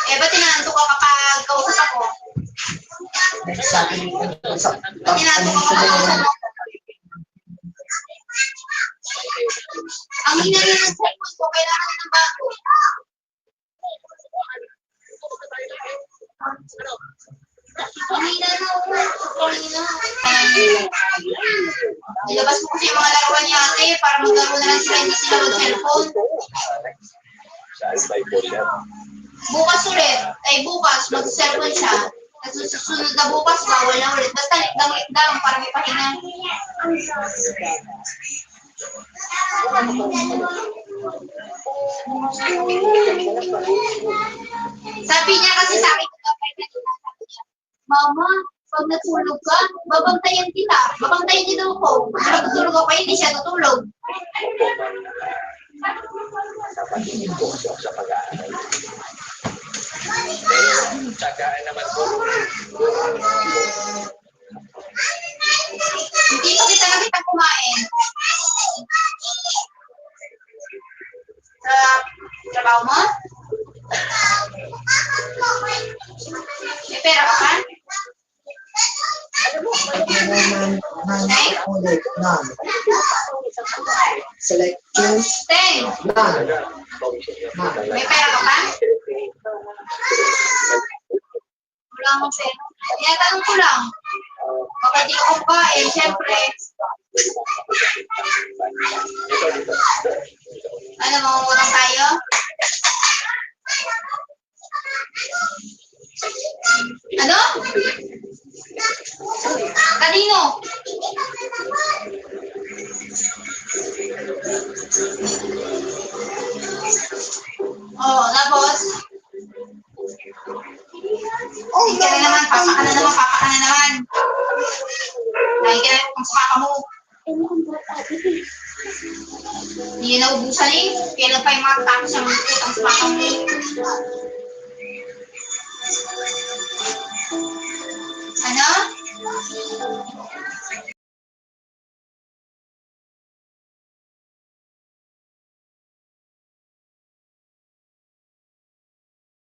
Eh, ba't tinaanto ka kapag kausap ako? Ba't tinaanto ka kapag kausap ako? Ang hina rin ng cellphone ko, kailangan ng bago. Ang hina na ako. Ang hina. Nilabas mo kasi yung mga laruan ni ate para maglaro na lang sila, hindi sila mag-cellphone. Bukas ulit. Ay, bukas, mag-cellphone siya. At susunod na bukas, bawal na ulit. Basta likdang para may pahinga. Sabi niya kasi sa akin, Mama, pag natulog ka, babantayan kita. Babantayan niya daw ko. Pag natulog ako, hindi siya natulog. Tsagaan naman po. Hindi pa kita nakita kumain. Sa trabaho mo? May pera ka pa? Select choose. Ten. May pera ka pa? Wala akong pera. Tinatanong ko lang. Baka di ako kain, siyempre. Ano, mangungutang tayo? Ano? Kanino? Oh, tapos? Hindi ka na naman, papa ka na naman. Lagi ka na kung saka mo. Hindi na naubusan eh. Kailan pa yung mga tapos ang utang sa papa mo.